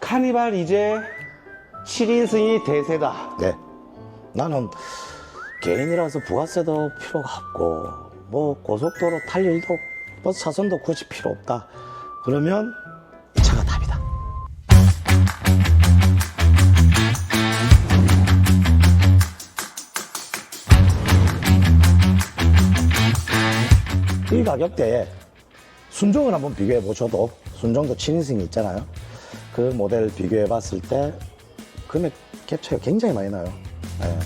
카니발 이제 7인승이 대세다. 네. 나는 개인이라서 부가세도 필요가 없고 뭐 고속도로 탈 일도 버스 차선도 굳이 필요 없다. 그러면 이 차가 답이다. 이 가격대에 순정을 한번 비교해 보셔도 순정도 7인승이 있잖아요. 그 모델 비교해 봤을 때 금액 갭 차이가 굉장히 많이 나요. 네.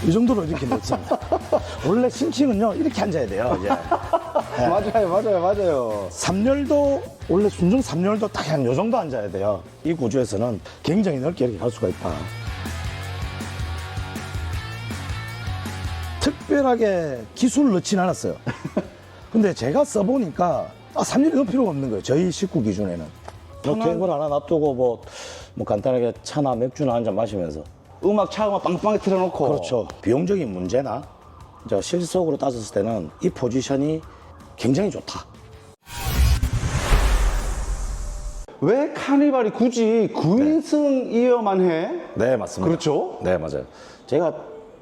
이 정도로 이렇게 넣습니다. 원래 신킹은요 이렇게 앉아야 돼요. 이제. 네. 맞아요. 3열도 원래 순정 3열도 딱 한 요 정도 앉아야 돼요. 이 구조에서는 굉장히 넓게 이렇게 갈 수가 있다. 특별하게 기술을 넣진 않았어요. 근데 제가 써보니까 3열이 너무 필요가 없는 거예요. 저희 식구 기준에는. 뭐 테이블 하나 놔두고 뭐 간단하게 차나 맥주나 한 잔 마시면서. 차음악 빵빵하게 틀어놓고. 그렇죠. 비용적인 문제나 이제 실속으로 따졌을 때는 이 포지션이 굉장히 좋다. 왜 카니발이 굳이 9인승이어야만 해? 네, 맞습니다. 그렇죠? 네, 맞아요. 제가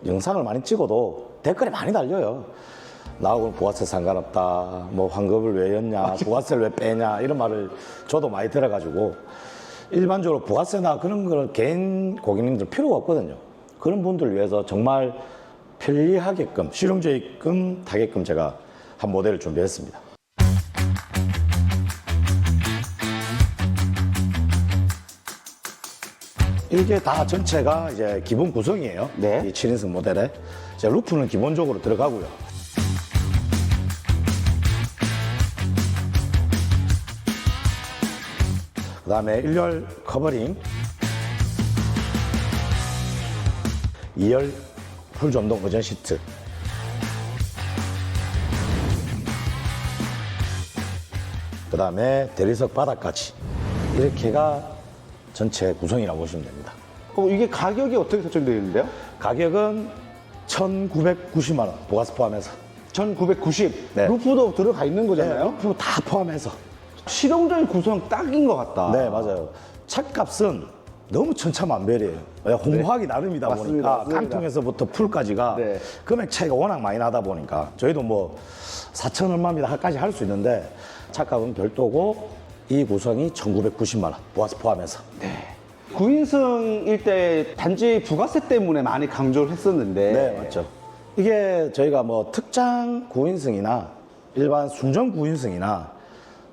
영상을 많이 찍어도 댓글이 많이 달려요. 나하고는 부가세 상관없다. 뭐 환급을 왜 였냐, 부가세를 왜 빼냐 이런 말을 저도 많이 들어가지고 일반적으로 부가세나 그런 걸 개인 고객님들 필요가 없거든요. 그런 분들을 위해서 정말 편리하게끔 실용적이게끔 타게끔 제가 한 모델을 준비했습니다. 이게 다 전체가 이제 기본 구성이에요. 네. 이 7인승 모델에. 이제 루프는 기본적으로 들어가고요. 그 다음에 1열 커버링, 2열 풀 전동 의전 시트, 그 다음에 대리석 바닥까지 이렇게가 전체 구성이라고 보시면 됩니다. 이게 가격이 어떻게 설정되어 있는데요? 가격은 1,990만 원, 부가세 포함해서. 1990. 네. 루프도 들어가 있는 거잖아요? 루프 다 포함해서. 실용적인 구성 딱인 것 같다. 네, 맞아요. 차값은 너무 천차만별이에요. 홍보하기 나름이다 맞습니다. 보니까 깡통에서부터 풀까지가 네. 금액 차이가 워낙 많이 나다 보니까 저희도 뭐 4천 얼마입니다까지 할 수 있는데 차값은 별도고 이 구성이 1,990만 원, 부가세 포함해서. 9인승일 때 단지 부가세 때문에 많이 강조를 했었는데. 네, 맞죠. 이게 저희가 뭐 특장 9인승이나 일반 순정 9인승이나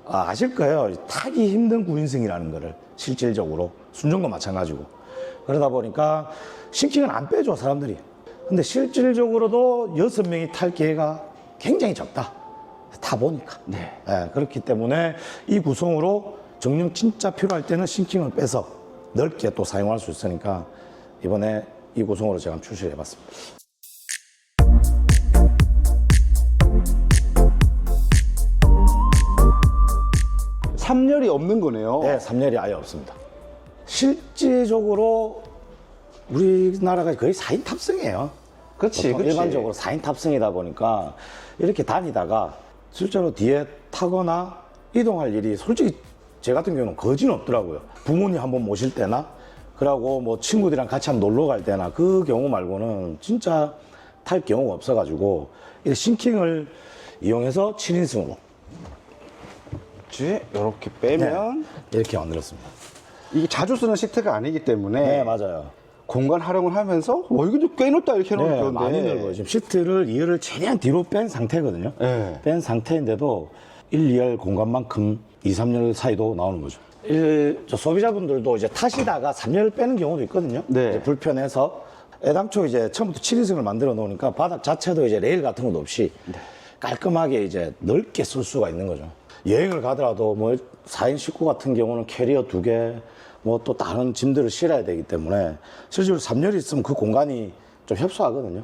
아실 거예요. 타기 힘든 9인승이라는 거를 실질적으로 순정도 마찬가지고 그러다 보니까 신킹은 안 빼줘 사람들이. 근데 실질적으로도 6명이 탈 기회가 굉장히 적다. 타 보니까. 네. 네, 그렇기 때문에 이 구성으로 정령 진짜 필요할 때는 신킹을 빼서 넓게 또 사용할 수 있으니까 이번에 이 구성으로 제가 출시를 해봤습니다. 3열이 없는 거네요. 네, 3열이 아예 없습니다. 실질적으로 우리나라가 거의 4인 탑승이에요. 그렇지. 일반적으로 4인 탑승이다 보니까 이렇게 다니다가 실제로 뒤에 타거나 이동할 일이 솔직히 제 같은 경우는 거진 없더라고요. 부모님 한번 모실 때나 그러고 뭐 친구들이랑 같이 한번 놀러 갈 때나 그 경우 말고는 진짜 탈 경우가 없어가지고 이 신킹을 이용해서 7인승으로 이렇게 빼면 이렇게 만들었습니다. 이게 자주 쓰는 시트가 아니기 때문에 네, 맞아요. 공간 활용을 하면서 이거 꽤 넓다 이렇게 네, 해놓은 많이 건데. 넓어요. 지금 시트를 2열을 최대한 뒤로 뺀 상태거든요. 네. 뺀 상태인데도 1, 2열 공간만큼 2, 3열 사이도 나오는 거죠. 저 소비자분들도 이제 타시다가 3열을 빼는 경우도 있거든요. 네. 이제 불편해서 애당초 이제 처음부터 7인승을 만들어 놓으니까 바닥 자체도 이제 레일 같은 것도 없이 깔끔하게 이제 넓게 쓸 수가 있는 거죠. 여행을 가더라도 뭐 4인 식구 같은 경우는 캐리어 2개, 뭐 또 다른 짐들을 실어야 되기 때문에 실제로 3열이 있으면 그 공간이 좀 협소하거든요.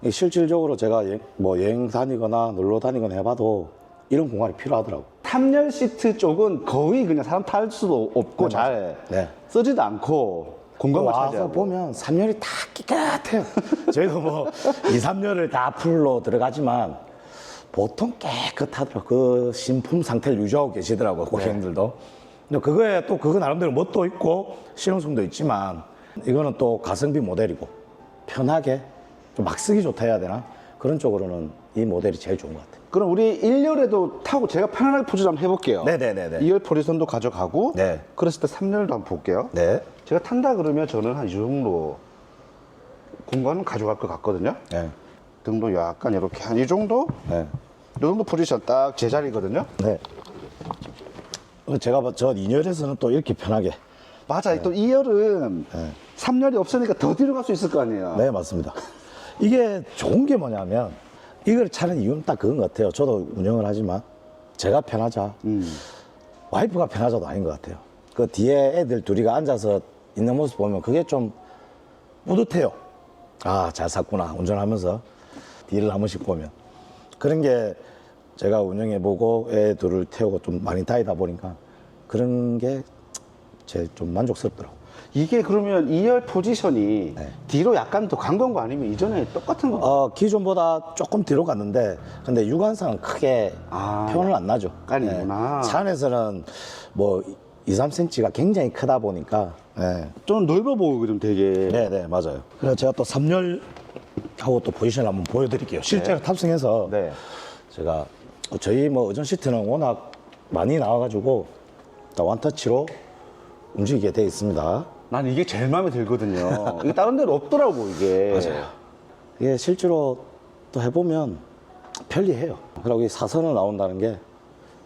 실질적으로 제가 뭐 여행 다니거나 놀러 다니거나 해봐도 이런 공간이 필요하더라고. 3열 시트 쪽은 거의 그냥 사람 탈 수도 없고 잘 네. 쓰지도 않고 공간만 와서 차지하고. 보면 3열이 다 깨끗해요. 저희도 뭐 2, 3열을 다 풀로 들어가지만 보통 깨끗하더라고요. 그 신품 상태를 유지하고 계시더라고요, 고객님들도. 근데 그거에 또 그거 나름대로 멋도 있고 실용성도 있지만 이거는 또 가성비 모델이고 편하게 좀 막 쓰기 좋다 해야 되나? 그런 쪽으로는 이 모델이 제일 좋은 것 같아요. 그럼 우리 1열에도 타고 제가 편안하게 포즈 한번 해볼게요. 네네네네. 2열 포지션도 가져가고 네. 그랬을 때 3열도 한번 볼게요. 네. 제가 탄다 그러면 저는 한 이 정도 공간은 가져갈 것 같거든요. 네. 등도 약간 이렇게 한 이 정도? 네. 이 정도 포지션 딱 제자리거든요. 네. 제가 저 2열에서는 또 이렇게 편하게. 맞아. 또 2열은 3열이 없으니까 더 뒤로 갈 수 있을 거 아니에요. 네, 맞습니다. 이게 좋은 게 뭐냐면 이걸 차는 이유는 딱 그건 것 같아요. 저도 운영을 하지만 제가 편하자. 와이프가 편하자도 아닌 것 같아요. 그 뒤에 애들 둘이가 앉아서 있는 모습 보면 그게 좀 뿌듯해요. 아, 잘 샀구나. 운전하면서 뒤를 한 번씩 보면. 그런 게 제가 운영해보고 애 둘을 태우고 좀 많이 다니다 보니까 그런 게 제 좀 만족스럽더라고요. 이게 그러면 2열 포지션이 네. 뒤로 약간 더 간 건가 아니면 이전에 똑같은 거? 기존보다 조금 뒤로 갔는데 근데 유관상은 크게 아, 표현을 안 나죠. 약간이구나. 차 안에서는 뭐 2, 3cm가 굉장히 크다 보니까 네. 좀 넓어 보이거든 되게. 네, 맞아요. 그래서 제가 또 3열 하고 또 포지션을 한번 보여드릴게요. 실제로 탑승해서 네. 제가 저희 뭐 의전 시트는 워낙 많이 나와가지고 원터치로 움직이게 돼 있습니다. 난 이게 제일 마음에 들거든요. 이게 다른 데는 없더라고 이게. 맞아요. 이게 실제로 또 해보면 편리해요. 그리고 이 사선으로 나온다는 게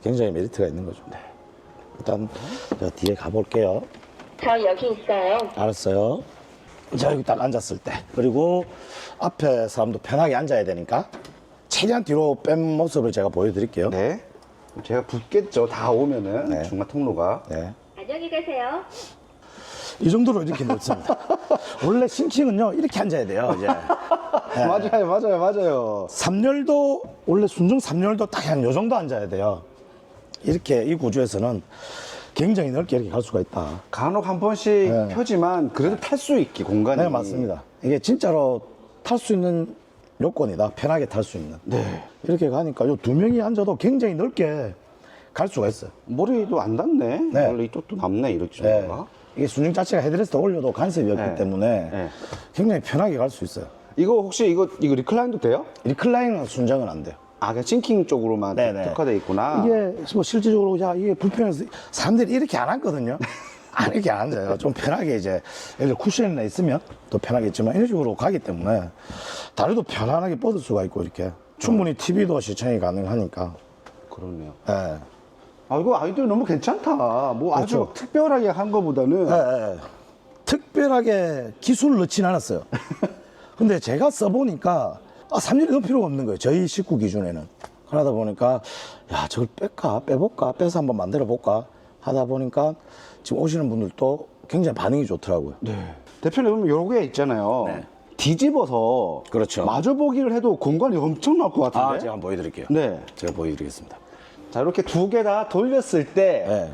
굉장히 메리트가 있는 거죠. 일단 제가 뒤에 가볼게요. 저 여기 있어요. 알았어요. 자, 여기 딱 앉았을 때. 그리고 앞에 사람도 편하게 앉아야 되니까 최대한 뒤로 뺀 모습을 제가 보여드릴게요. 네. 제가 붙겠죠. 다 오면은 네. 중간 통로가. 네. 안녕히 계세요. 이 정도로 이렇게 놓습니다. 원래 싱킹은요, 이렇게 앉아야 돼요, 이제. 네. 맞아요. 3열도, 원래 순정 3열도 딱 한 요 정도 앉아야 돼요. 이렇게 이 구조에서는 굉장히 넓게 이렇게 갈 수가 있다. 간혹 한 번씩 네. 펴지만 그래도 탈 수 있게 공간이. 네, 맞습니다. 이게 진짜로 탈 수 있는 요건이다. 편하게 탈 수 있는. 네. 이렇게 가니까 요 두 명이 앉아도 굉장히 넓게 갈 수가 있어요. 머리도 안 닿네. 네. 원래 이쪽도 남네 이렇게 네. 정도가. 이게 순정 자체가 헤드레스트 올려도 간섭이 없기 네. 때문에 네. 굉장히 편하게 갈 수 있어요. 이거 혹시 이거 리클라인도 돼요? 리클라이너 순정은 안 돼요. 아, 그냥 싱킹 쪽으로만 네네. 특화돼 있구나. 이게 뭐 실질적으로 야 이게 불편해서 사람들이 이렇게 안 앉거든요. 안 이렇게 안 앉아요. 좀 편하게 이제 예를 들어 쿠션이나 있으면 더 편하겠지만 이런 식으로 가기 때문에 다리도 편안하게 뻗을 수가 있고 이렇게 충분히 TV도 시청이 가능하니까. 그러네요. 예. 아, 이거 아이디어 너무 괜찮다. 뭐 아주 그렇죠. 특별하게 한 거보다는. 예. 특별하게 기술을 넣진 않았어요. 근데 제가 써보니까 3열이 넣을 필요가 없는 거예요. 저희 식구 기준에는. 그러다 보니까 야 저걸 뺄까 빼볼까 빼서 한번 만들어 볼까 하다 보니까 지금 오시는 분들도 굉장히 반응이 좋더라고요. 네. 대표님 보면 요게 있잖아요. 네. 뒤집어서 그렇죠. 마주 보기를 해도 공간이 엄청 나을 것 같은데. 제가 한번 보여드릴게요. 네. 제가 보여드리겠습니다. 자, 이렇게 두 개 다 돌렸을 때 네.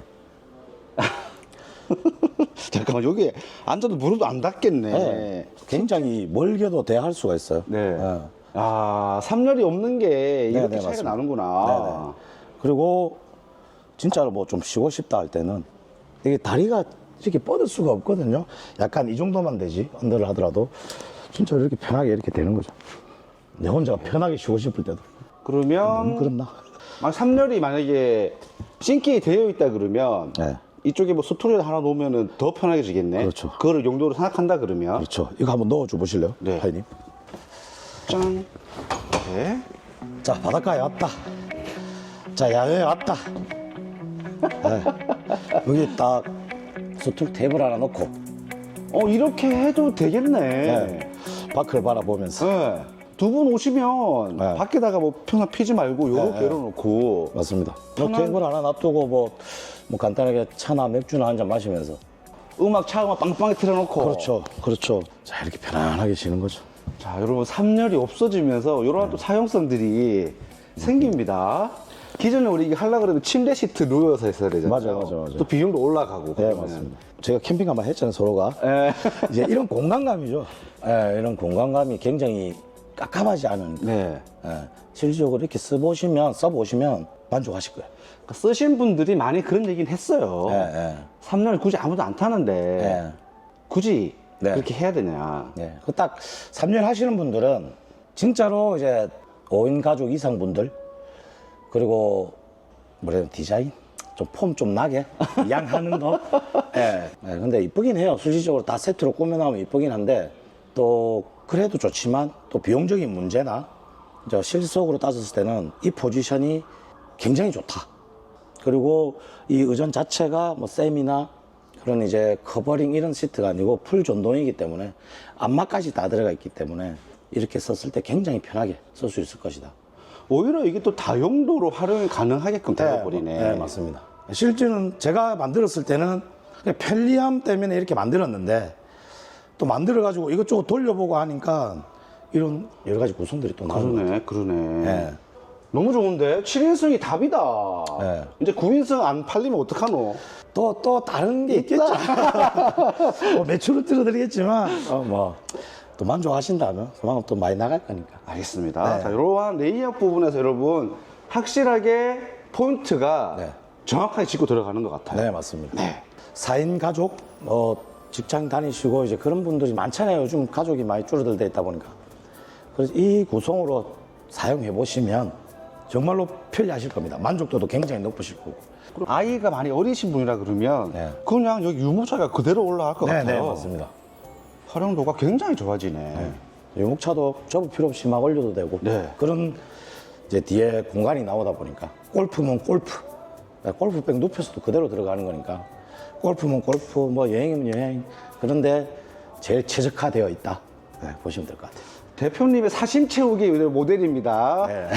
잠깐만 여기 앉아도 무릎도 안 닿겠네. 네. 굉장히 멀게도 대할 수가 있어요. 네. 네. 아, 3열이 없는 게 이렇게 네, 차이가 맞습니다. 나는구나. 네네. 그리고 진짜로 뭐 좀 쉬고 싶다 할 때는 이게 다리가 이렇게 뻗을 수가 없거든요. 약간 이 정도만 되지 언더를 하더라도 진짜 이렇게 편하게 이렇게 되는 거죠. 내 혼자 편하게 쉬고 싶을 때도 그러면 그렇나? 3열이 만약에 싱킹이 되어 있다 그러면 네. 이쪽에 뭐 스토리를 하나 놓으면 더 편하게지겠네. 그렇죠. 그거를 용도로 생각한다 그러면 그렇죠. 이거 한번 넣어줘 보실래요? 네. 파이님. 짠. 네. 자 바닷가에 왔다. 자 야외에 왔다. 네. 여기 딱 스툴 테이블 하나 놓고 이렇게 해도 되겠네. 네. 밖을 바라보면서 네. 두 분 오시면 네. 밖에다가 뭐 편하 피지 말고 요렇게 네. 열어놓고 맞습니다. 뭐 편한- 테이블 하나 놔두고 뭐 간단하게 차나 맥주나 한 잔 마시면서 음악 차음악 빵빵히 틀어놓고 그렇죠. 자 이렇게 편안하게 쉬는 거죠. 자, 여러분 3열이 없어지면서 이런 또 사용성들이 생깁니다. 기존에 우리 이게 하려고 그러면 침대 시트 누워서 했어야 되잖아요. 맞아요. 또 비용도 올라가고. 네 그러면. 맞습니다. 제가 캠핑 한번 했잖아요 서로가. 예. 이제 이런 공간감이죠. 예, 이런 공간감이 굉장히 깝깝하지 않은. 네. 예, 실질적으로 이렇게 써보시면 만족하실 거예요. 그러니까 쓰신 분들이 많이 그런 얘기는 했어요. 예. 3열 굳이 아무도 안 타는데 예. 굳이 네. 그렇게 해야 되냐. 네. 그 딱 3년 하시는 분들은 진짜로 이제 5인 가족 이상 분들, 그리고 뭐래요, 디자인? 좀 폼 좀 나게 양하는 거. 예. 네. 근데 이쁘긴 해요. 실질적으로 다 세트로 꾸며나오면 이쁘긴 한데, 또 그래도 좋지만 또 비용적인 문제나 이제 실속으로 따졌을 때는 이 포지션이 굉장히 좋다. 그리고 이 의전 자체가 뭐 셈이나 그런 이제 커버링 이런 시트가 아니고 풀 전동이기 때문에 안마까지 다 들어가 있기 때문에 이렇게 썼을 때 굉장히 편하게 쓸 수 있을 것이다. 오히려 이게 또 다용도로 활용이 가능하게끔 되어버리네. 네, 맞습니다. 실제는 제가 만들었을 때는 그냥 편리함 때문에 이렇게 만들었는데, 또 만들어가지고 이것저것 돌려보고 하니까 이런 여러 가지 구성들이 또 나오는 거예요. 그러네. 네. 너무 좋은데? 7인승이 답이다. 네. 이제 9인승 안 팔리면 어떡하노? 또 다른 게 있겠죠. 뭐 매출을 들어드리겠지만, 또 만족하신다면 그만큼 또 많이 나갈 거니까. 알겠습니다. 네. 자, 이러한 레이아웃 부분에서 여러분 확실하게 포인트가 네. 정확하게 짚고 들어가는 것 같아요. 네, 맞습니다. 네. 4인 가족, 직장 다니시고 이제 그런 분들이 많잖아요. 요즘 가족이 많이 줄어들다 있다 보니까. 그래서 이 구성으로 사용해 보시면 정말로 편리하실 겁니다. 만족도도 굉장히 높으실 거고. 그리고 아이가 많이 어리신 분이라 그러면 네. 그냥 여기 유모차가 그대로 올라갈 것 같아요. 네, 맞습니다. 활용도가 굉장히 좋아지네. 유목차도 접을 필요 없이 막 올려도 되고. 네. 그런 이제 뒤에 공간이 나오다 보니까. 골프면 골프. 골프백 눕혀서도 그대로 들어가는 거니까. 골프면 골프, 뭐 여행이면 여행. 그런데 제일 최적화되어 있다. 네, 보시면 될 것 같아요. 대표님의 사심 채우기 모델입니다. 네.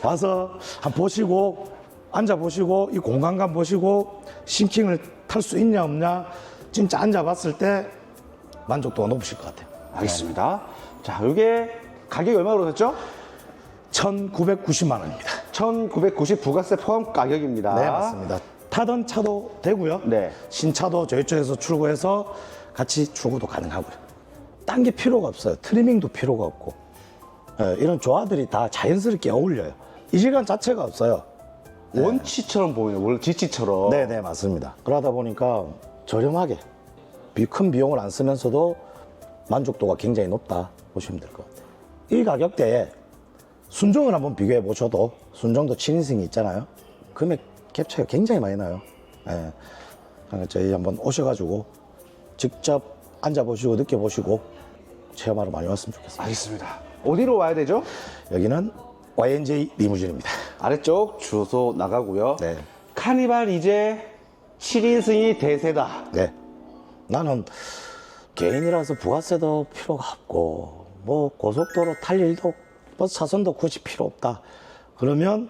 와서 한번 보시고, 앉아보시고, 이 공간감 보시고, 심킹을 탈 수 있냐 없냐, 진짜 앉아봤을 때 만족도가 높으실 것 같아요. 알겠습니다. 자, 이게 가격이 얼마로 했죠? 1,990만 원입니다. 1990 부가세 포함 가격입니다. 네, 맞습니다. 타던 차도 되고요. 네. 신차도 저희 쪽에서 출고해서 같이 출고도 가능하고요. 딴 게 필요가 없어요. 트리밍도 필요가 없고. 이런 조화들이 다 자연스럽게 어울려요. 이질감 자체가 없어요. 원치처럼 보이네, 원래 지치처럼. 네, 맞습니다. 그러다 보니까 저렴하게 큰 비용을 안 쓰면서도 만족도가 굉장히 높다 보시면 될 것 같아요. 이 가격대에 순정을 한번 비교해 보셔도, 순정도 7인승이 있잖아요. 금액 갭 차이가 굉장히 많이 나요. 예. 그러니까 저희 한번 오셔가지고 직접 앉아보시고 느껴보시고 체험하러 많이 왔으면 좋겠습니다. 알겠습니다. 어디로 와야 되죠? 여기는 YNJ 리무진입니다. 아래쪽 주소 나가고요. 네. 카니발 이제 7인승이 대세다. 네. 나는 개인이라서 부가세도 필요가 없고, 뭐 고속도로 탈 일도, 버스 차선도 굳이 필요 없다. 그러면